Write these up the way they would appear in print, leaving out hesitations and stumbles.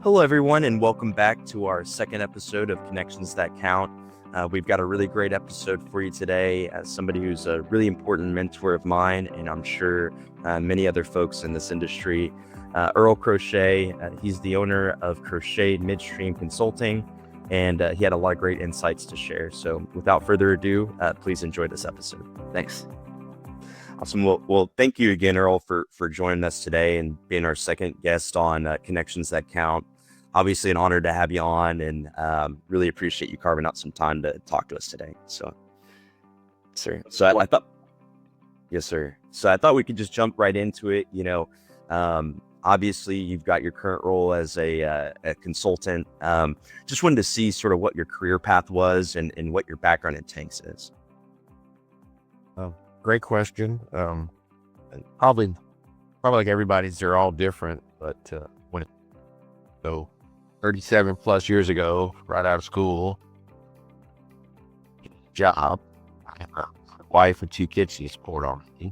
Hello, everyone, and welcome back to our second episode of Connections That Count. We've got a really great episode for you today as somebody who's a really important mentor of mine, and I'm sure many other folks in this industry. Earl Crochet, he's the owner of Crochet Midstream Consulting, and he had a lot of great insights to share. So without further ado, please enjoy this episode. Thanks. Awesome. Well, thank you again, Earl, for joining us today and being our second guest on Connections That Count. Obviously, an honor to have you on, and really appreciate you carving out some time to talk to us today. So, sir. I thought, yes, sir. So I thought we could just jump right into it. Obviously, you've got your current role as a consultant. Just wanted to see sort of what your career path was and what your background in tanks is. Great question. And probably like everybody's, they're all different, but so 37 plus years ago, right out of school, job, I have a wife and two kids to support on me.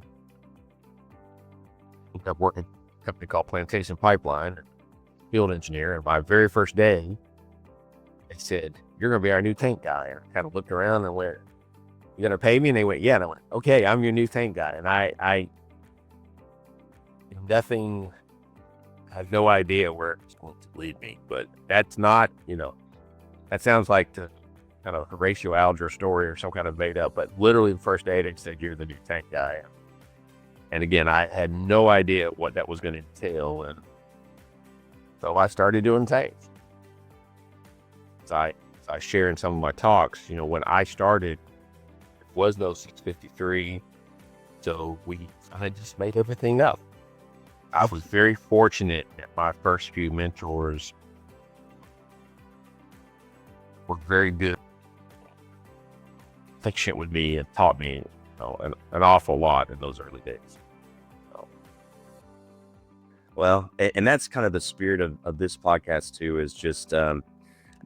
I worked at a company called Plantation Pipeline, field engineer, and my very first day, they said, "You're going to be our new tank guy." And I kind of looked around and went, "You gonna pay me?" And they went, "Yeah." And I went, "Okay, I'm your new tank guy." And I nothing, I have no idea where it's going to lead me, but that's not, that sounds like the kind of Horatio Alger story or some kind of made up, but literally the first day they said, "You're the new tank guy." And again, I had no idea what that was going to entail. And so I started doing tanks. So I share in some of my talks, when I started, was no 653, so I just made everything up. I was very fortunate that my first few mentors were very good fiction with me and taught me an awful lot in those early days. Well, and that's kind of the spirit of this podcast too, is just I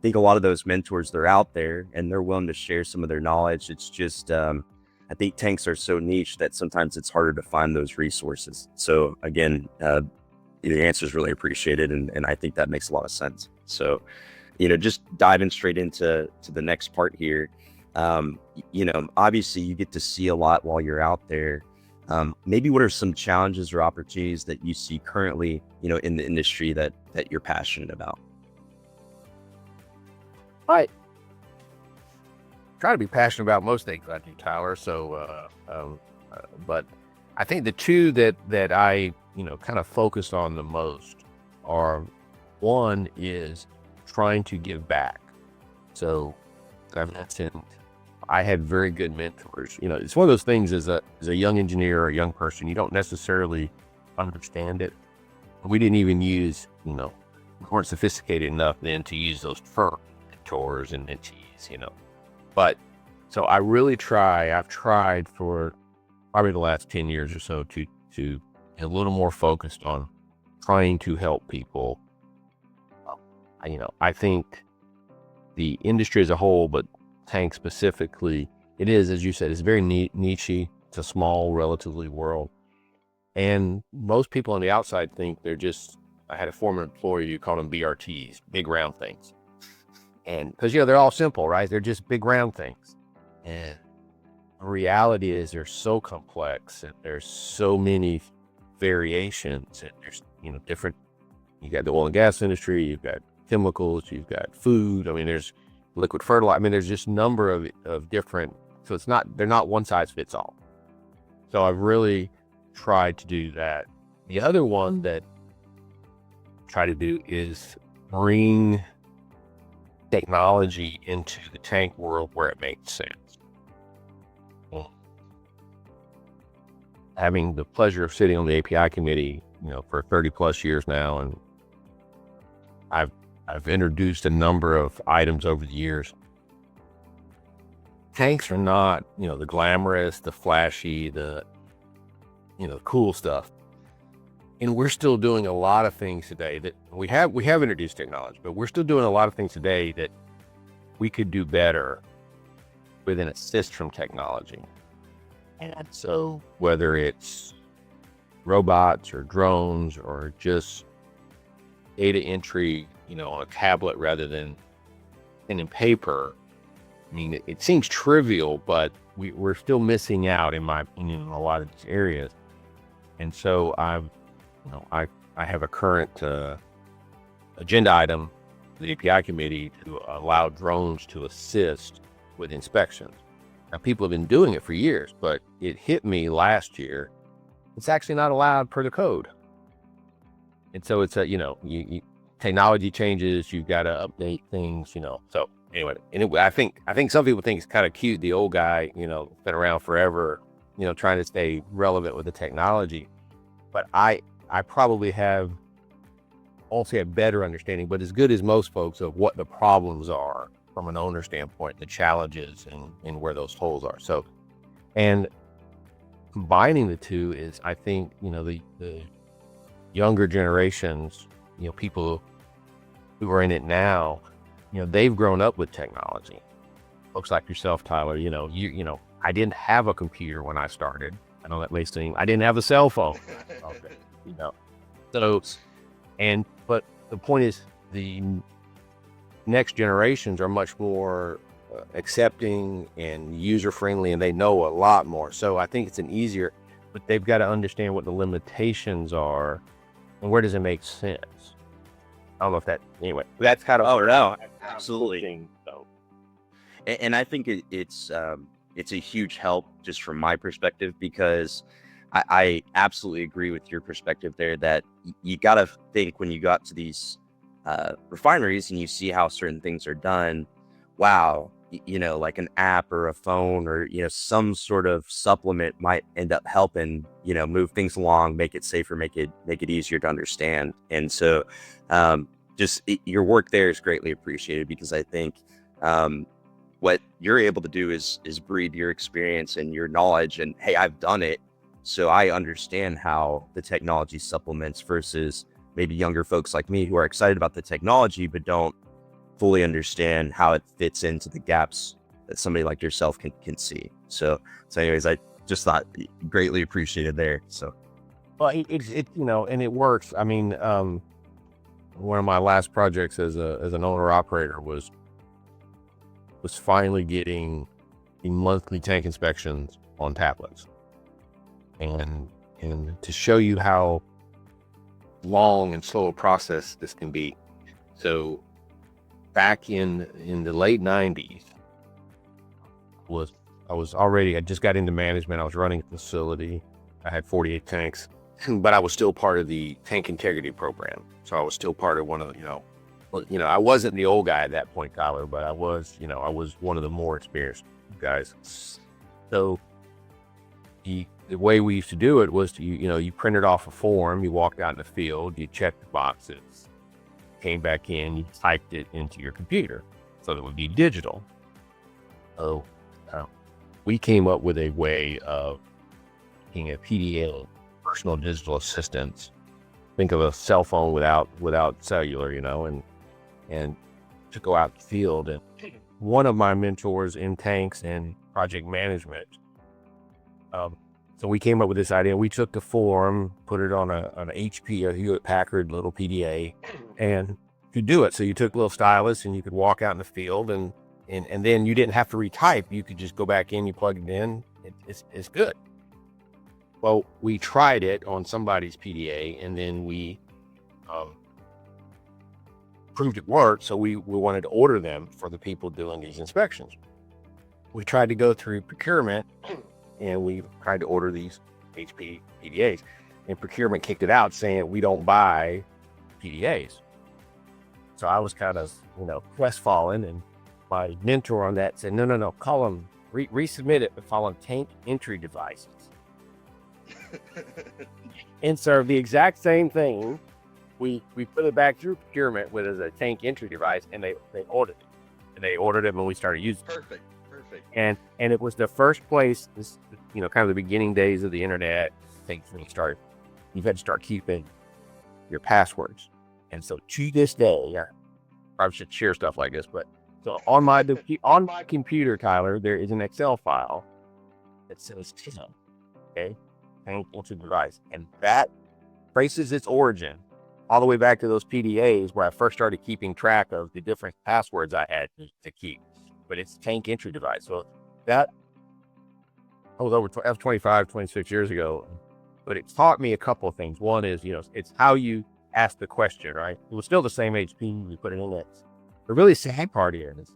think a lot of those mentors, they're out there and they're willing to share some of their knowledge. It's just, I think tanks are so niche that sometimes it's harder to find those resources. So again, the answer is really appreciated. And I think that makes a lot of sense. So, just diving straight into the next part here. Obviously you get to see a lot while you're out there. Maybe what are some challenges or opportunities that you see currently, in the industry that you're passionate about? I try to be passionate about most things I do, Tyler. So, but I think the two that I, kind of focus on the most are, one is trying to give back. So I mentioned I had very good mentors. It's one of those things as a young engineer or a young person, you don't necessarily understand it. We didn't even use, we weren't sophisticated enough then to use those terms. Mentors and mentees, but so I've tried for probably the last 10 years or so to be a little more focused on trying to help people. I think the industry as a whole, but tank specifically, it is, as you said, it's very niche. It's a small, relatively world. And most people on the outside think they're just, I had a former employee, you call them BRTs, big round things. And because, they're all simple, right? They're just big round things. And the reality is they're so complex and there's so many variations, and there's, different, you got the oil and gas industry, you've got chemicals, you've got food. I mean, there's liquid fertilizer. I mean, there's just a number of different, so they're not one size fits all. So I've really tried to do that. The other one that I try to do is bring technology into the tank world where it makes sense. Having the pleasure of sitting on the API committee, for 30 plus years now, and I've introduced a number of items over the years. Tanks are not, the glamorous, the flashy, the cool stuff. And we're still doing a lot of things today that we have introduced technology, but we're still doing a lot of things today that we could do better with an assist from technology. And so whether it's robots or drones or just data entry, on a tablet rather than pen and paper. I mean, it seems trivial, but we're still missing out, in my opinion, in a lot of these areas. And so I have a current agenda item, the API committee, to allow drones to assist with inspections. Now, people have been doing it for years, but it hit me last year. It's actually not allowed per the code. And so it's technology changes, you've got to update things, So anyway, I think some people think it's kind of cute, the old guy, been around forever, trying to stay relevant with the technology. But I probably have also a better understanding, but as good as most folks, of what the problems are from an owner standpoint, the challenges and where those holes are. So, and combining the two is, I think, the younger generations, people who are in it now, they've grown up with technology. Folks like yourself, Tyler, I didn't have a computer when I started. I know that may seem, I didn't have a cell phone. Okay. So, but the point is, the next generations are much more accepting and user-friendly, and they know a lot more. So I think it's but they've got to understand what the limitations are and where does it make sense. I don't know if anyway, that's kind of. Oh, no, absolutely. So. And I think it's a huge help just from my perspective, because I absolutely agree with your perspective there, that you got to think, when you got to these refineries and you see how certain things are done, wow, like an app or a phone or, some sort of supplement might end up helping, move things along, make it safer, make it easier to understand. And so your work there is greatly appreciated, because I think what you're able to do is breed your experience and your knowledge, and hey, I've done it, so I understand how the technology supplements, versus maybe younger folks like me who are excited about the technology but don't fully understand how it fits into the gaps that somebody like yourself can see. So anyways, I just thought greatly appreciated there. So, well, it and it works. I mean, one of my last projects as an owner operator was finally getting the monthly tank inspections on tablets, and to show you how long and slow a process this can be. So back in the late 90s, I just got into management. I was running a facility. I had 48 tanks, but I was still part of the tank integrity program. So I was still part of one of I wasn't the old guy at that point, Tyler, but I was one of the more experienced guys. So the way we used to do it was you printed off a form, you walked out in the field, you checked the boxes, came back in, you typed it into your computer so that it would be digital. So we came up with a way of making a PDA, personal digital assistance. Think of a cell phone without cellular, and to go out in the field. And one of my mentors in tanks and project management, so we came up with this idea. We took the form, put it on an HP, a Hewlett Packard little PDA, and you do it. So you took a little stylus and you could walk out in the field, and then you didn't have to retype. You could just go back in, you plug it in, it's good. Well, we tried it on somebody's PDA, and then we proved it worked. So we wanted to order them for the people doing these inspections. We tried to go through procurement, and we tried to order these HP PDAs, and procurement kicked it out, saying we don't buy PDAs. So I was kind of, crestfallen, and my mentor on that said, no, call them, resubmit it, but call them tank entry devices. And so the exact same thing, we put it back through procurement with as a tank entry device, and they ordered it. And they ordered it when we started using it. Perfect. And it was the first place, this, kind of the beginning days of the internet, things when you've had to start keeping your passwords. And so to this day, I probably should share stuff like this, but so on my computer, Tyler, there is an Excel file that says, okay, tank entry device, and that traces its origin all the way back to those PDAs where I first started keeping track of the different passwords I had to keep. But it's a tank entry device. So that that was 25, 26 years ago. But it taught me a couple of things. One is, it's how you ask the question, right? It was still the same HP we put it in it. The really sad part is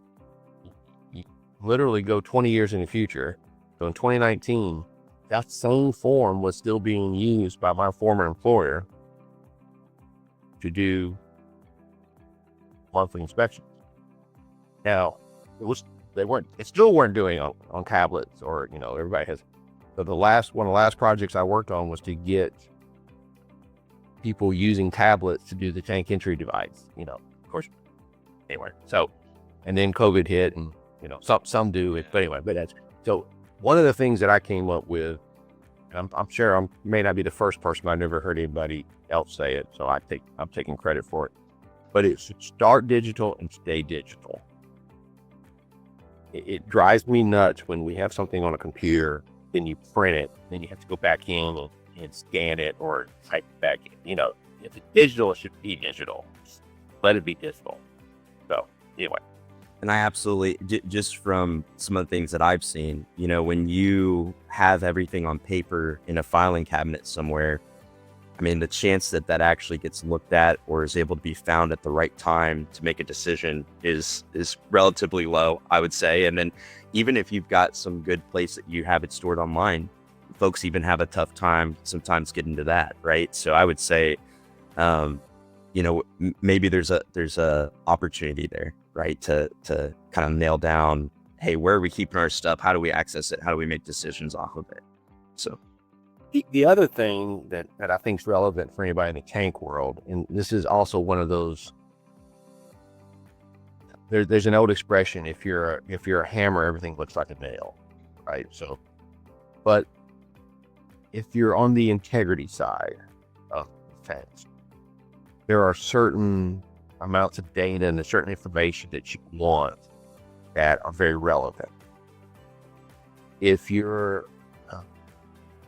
you literally go 20 years in the future. So in 2019, that same form was still being used by my former employer to do monthly inspections. Now, they still weren't doing it on tablets or, everybody has. So one of the last projects I worked on was to get people using tablets to do the tank entry device, of course, anyway. So, and then COVID hit and, some do it, but anyway, so one of the things that I came up with, and I'm sure I may not be the first person, I've never heard anybody else say it, so I'm taking credit for it, but it's start digital and stay digital. It drives me nuts when we have something on a computer, then you print it, then you have to go back in and scan it or type it back in. If it's digital, it should be digital. Let it be digital. So anyway. And I absolutely, just from some of the things that I've seen, when you have everything on paper in a filing cabinet somewhere, I mean, the chance that actually gets looked at or is able to be found at the right time to make a decision is relatively low, I would say. And then even if you've got some good place that you have it stored online, folks even have a tough time sometimes getting to that, right? So I would say, maybe there's a opportunity there, right? To kind of nail down, hey, where are we keeping our stuff? How do we access it? How do we make decisions off of it? So the other thing that I think is relevant for anybody in the tank world, and this is also one of those, there's an old expression, if you're a hammer, everything looks like a nail, right? So, but if you're on the integrity side of things, there are certain amounts of data and certain information that you want that are very relevant. If you're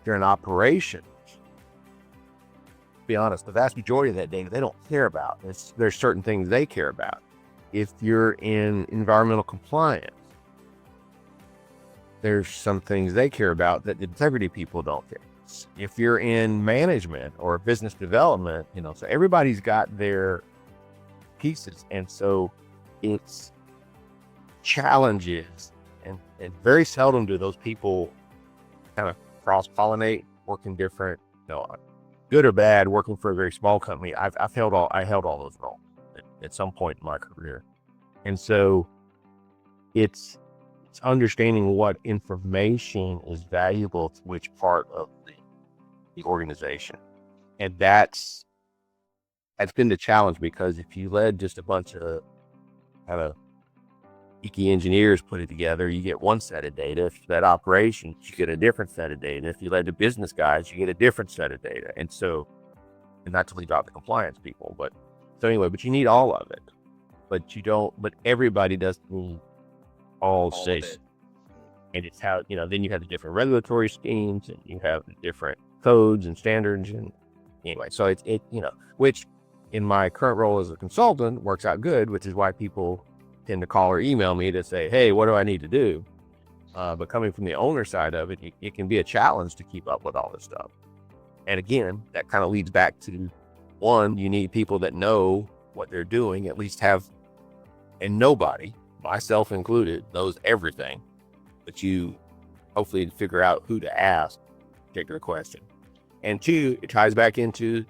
in operations, to be honest, the vast majority of that data they don't care about. There's certain things they care about. If you're in environmental compliance, there's some things they care about that the integrity people don't care. If you're in management or business development, so everybody's got their pieces. And so it's challenges and very seldom do those people kind of cross-pollinate, working different, good or bad, working for a very small company. I held all those roles at some point in my career. And so it's understanding what information is valuable to which part of the organization. And that's been the challenge, because if you let just a bunch of kind of geeky engineers put it together, you get one set of data. If you let operations, you get a different set of data. If you let the business guys, you get a different set of data. And not to leave out the compliance people, but you need all of it. But everybody doesn't need all stations. And it's how, then you have the different regulatory schemes and you have the different codes and standards. And anyway, so which in my current role as a consultant works out good, which is why people tend to call or email me to say, hey, what do I need to do? But coming from the owner side of it, it can be a challenge to keep up with all this stuff. And again, that kind of leads back to, one, you need people that know what they're doing, at least and nobody, myself included, knows everything, but you hopefully figure out who to ask a particular question. And two, it ties back into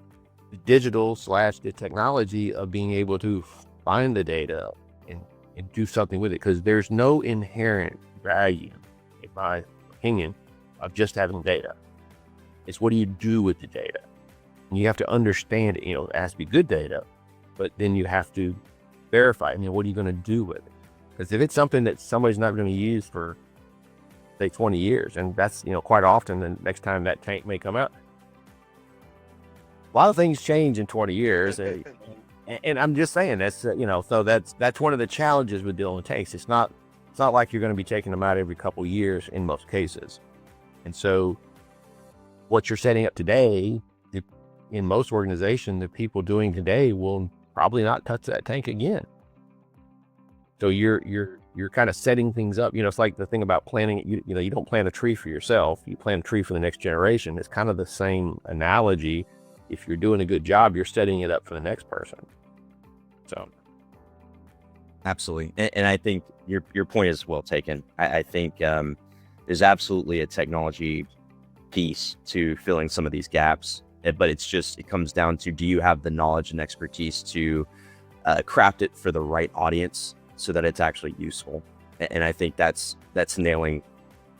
the digital / the technology of being able to find the data and do something with it, because there's no inherent value, in my opinion, of just having data. It's what do you do with the data? And you have to understand it. It has to be good data, but then you have to verify it. What are you going to do with it? Because if it's something that somebody's not going to use for, say, 20 years, and that's, quite often the next time that tank may come out, a lot of things change in 20 years. And I'm just saying that's, so that's one of the challenges with dealing with tanks. It's not like you're going to be taking them out every couple of years in most cases. And so what you're setting up today in most organizations, the people doing today will probably not touch that tank again. So you're kind of setting things up. It's like the thing about planting. You don't plant a tree for yourself. You plant a tree for the next generation. It's kind of the same analogy. If you're doing a good job, you're setting it up for the next person. So, absolutely, and I think your point is well taken. I think there's absolutely a technology piece to filling some of these gaps, but it comes down to, do you have the knowledge and expertise to craft it for the right audience so that it's actually useful? And I think that's nailing,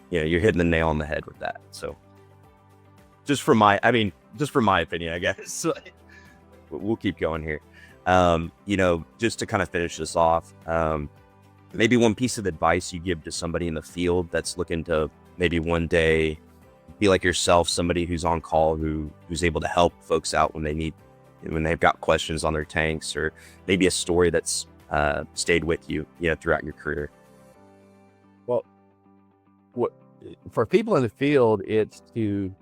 you're hitting the nail on the head with that. So just from my opinion, I guess. We'll keep going here. Just to kind of finish this off, maybe one piece of advice you give to somebody in the field that's looking to maybe one day be like yourself, somebody who's on call, who's able to help folks out when they've got questions on their tanks, or maybe a story that's stayed with you, throughout your career. Well, for people in the field, it's to,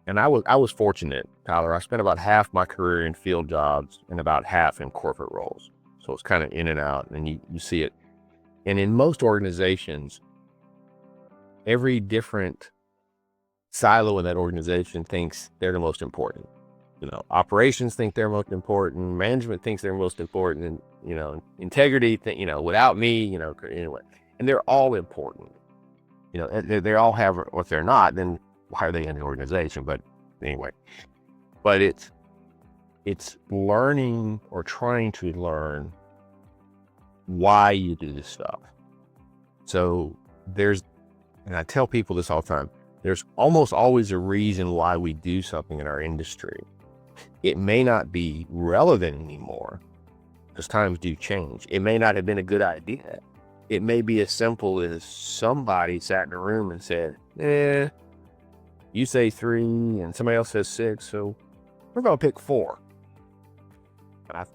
and I was fortunate, Tyler. I spent about half my career in field jobs and about half in corporate roles. So it's kind of in and out, and you see it. And in most organizations, every different silo in that organization thinks they're the most important. Operations think they're most important. Management thinks they're most important. And, integrity, without me, anyway. And they're all important. They all have, or if they're not, then why are they in the organization? But anyway, it's learning, or trying to learn, why you do this stuff. So and I tell people this all the time, there's almost always a reason why we do something in our industry. It may not be relevant anymore, because times do change. It may not have been a good idea. It may be as simple as somebody sat in a room and said, you say 3 and somebody else says 6, so we're going to pick 4.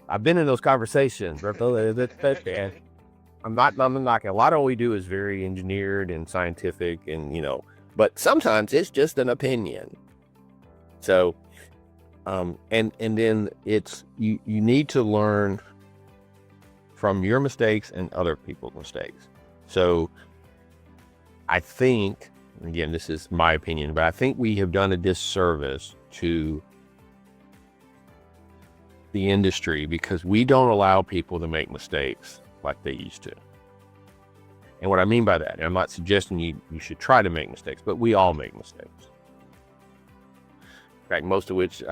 I've been in those conversations. I'm not knocking. A lot of what we do is very engineered and scientific, and but sometimes it's just an opinion. So, and then it's you need to learn from your mistakes and other people's mistakes. So, I think, again, this is my opinion, but I think we have done a disservice to the industry because we don't allow people to make mistakes like they used to. And what I mean by that, and I'm not suggesting you should try to make mistakes, but we all make mistakes. In fact, most of which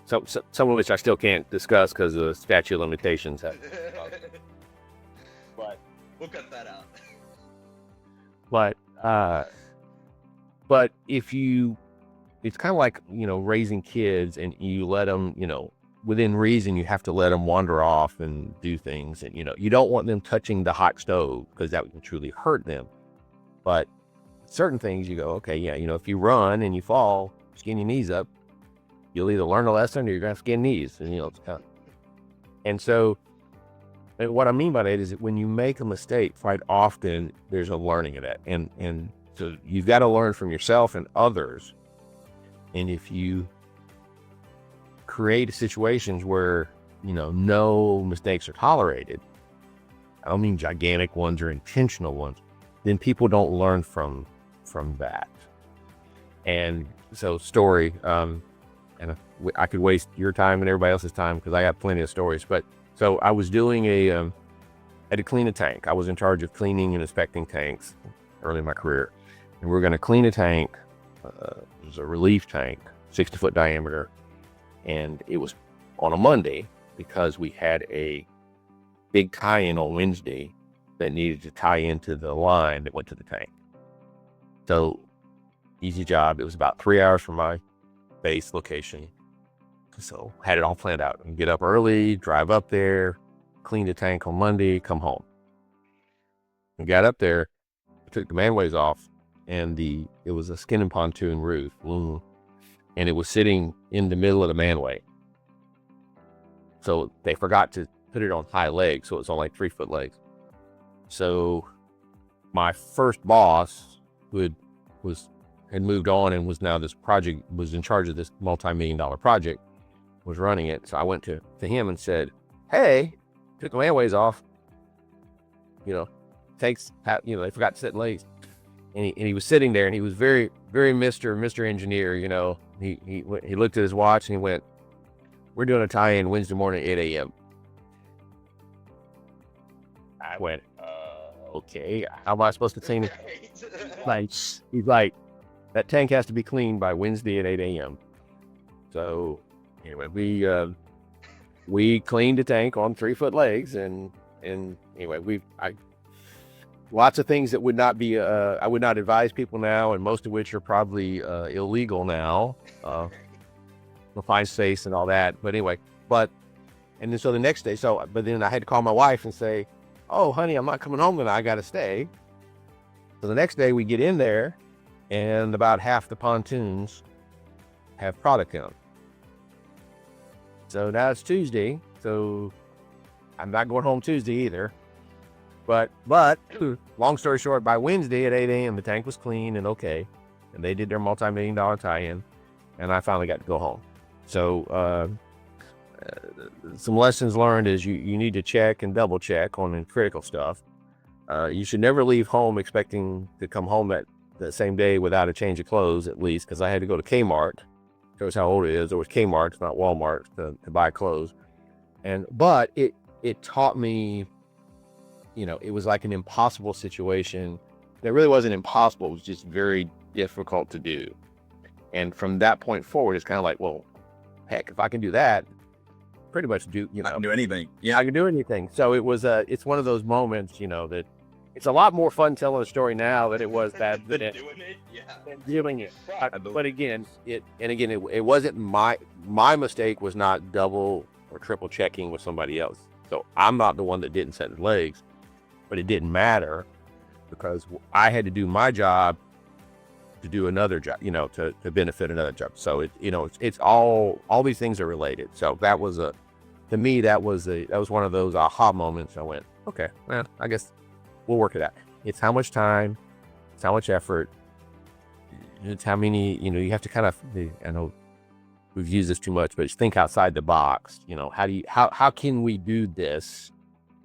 some of which I still can't discuss because of the statute of limitations. But we'll cut that out. But if it's kind of like, raising kids, and you let them, within reason, you have to let them wander off and do things. And, you don't want them touching the hot stove because that would truly hurt them. But certain things you go, okay, yeah, if you run and you fall, skin your knees up, you'll either learn a lesson or you're going to have skin knees. And, it's kind of, and so what I mean by that is that when you make a mistake, quite often there's a learning of that. And so you've got to learn from yourself and others. And if you create situations where, no mistakes are tolerated, I don't mean gigantic ones or intentional ones, then people don't learn from that. And so story, and I could waste your time and everybody else's time because I got plenty of stories. But so I was doing I had to clean a tank. I was in charge of cleaning and inspecting tanks early in my career. And we were going to clean a tank. It was a relief tank, 60-foot diameter. And it was on a Monday because we had a big tie-in on Wednesday that needed to tie into the line that went to the tank. So easy job. It was about 3 hours from my base location. So had it all planned out. And get up early, drive up there, clean the tank on Monday, come home. We got up there, took the manways off, and it was a skin and pontoon roof. And it was sitting in the middle of the manway. So they forgot to put it on high legs, so it's on like 3-foot legs. So my first boss, who was had moved on and was now was in charge of this multi-million-dollar project, was running it. So I went to him and said, "Hey, took the landways off. Tanks, they forgot to set legs." And he was sitting there, and he was very, very Mr. Engineer. He looked at his watch and he went, "We're doing a tie-in Wednesday morning at 8 a.m. I went, "Okay, how am I supposed to clean it?" He's like, "That tank has to be cleaned by Wednesday at 8 a.m. So anyway, we cleaned the tank on 3-foot legs, and anyway, lots of things that would not be, I would not advise people now, and most of which are probably illegal now, the fine space and all that. But anyway, and then so the next day, but then I had to call my wife and say, "Oh, honey, I'm not coming home tonight. I got to stay." So the next day we get in there, and about half the pontoons have product in them. So now it's Tuesday, so I'm not going home Tuesday either. But long story short, by Wednesday at 8 a.m., the tank was clean and okay, and they did their multi-million-dollar tie-in, and I finally got to go home. So some lessons learned is you need to check and double check on the critical stuff. You should never leave home expecting to come home that same day without a change of clothes, at least, because I had to go to Kmart. Shows how old it is. It was Kmart, it's not Walmart, to buy clothes. But it taught me, it was like an impossible situation. It really wasn't impossible. It was just very difficult to do. And from that point forward, it's kind of like, well, heck, if I can do that, pretty much I can do anything. Yeah, I can do anything. So it's one of those moments, that it's a lot more fun telling a story now than it was back then. Doing it. But again, it wasn't my mistake was not double or triple checking with somebody else. So I'm not the one that didn't set the legs, but it didn't matter because I had to do my job to do another job, to benefit another job. So it's all these things are related. So that was to me, that was one of those aha moments. I went, okay, well, I guess we'll work it out. It's how much time, it's how much effort, it's how many, you have to kind of, I know we've used this too much, but think outside the box. How can we do this?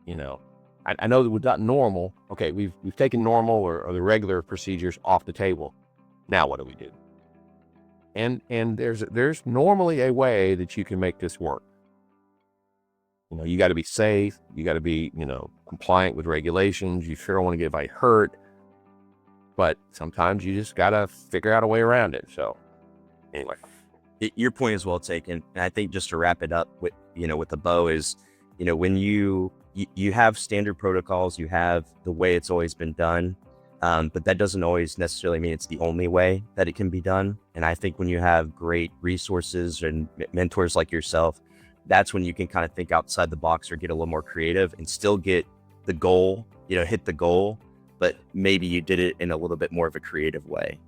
I know that we've got normal. Okay, we've taken normal or the regular procedures off the table. Now what do we do? And there's normally a way that you can make this work. You got to be safe. You got to be, compliant with regulations. You sure don't want to get anybody hurt. But sometimes you just got to figure out a way around it. So anyway. Your point is well taken. And I think just to wrap it up with the bow is, when you have standard protocols, you have the way it's always been done. But that doesn't always necessarily mean it's the only way that it can be done. And I think when you have great resources and mentors like yourself, that's when you can kind of think outside the box or get a little more creative and still get the goal, hit the goal, but maybe you did it in a little bit more of a creative way,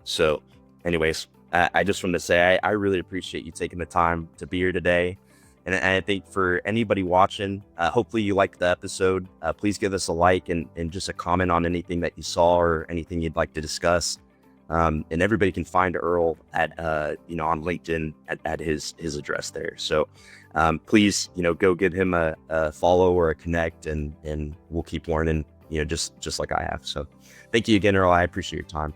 So anyways, I just wanted to say, I really appreciate you taking the time to be here today. And I think for anybody watching, hopefully you liked the episode. Please give us a like and just a comment on anything that you saw or anything you'd like to discuss. And everybody can find Earl at, on LinkedIn at his address there. So please, go give him a follow or a connect and we'll keep learning, just like I have. So thank you again, Earl. I appreciate your time.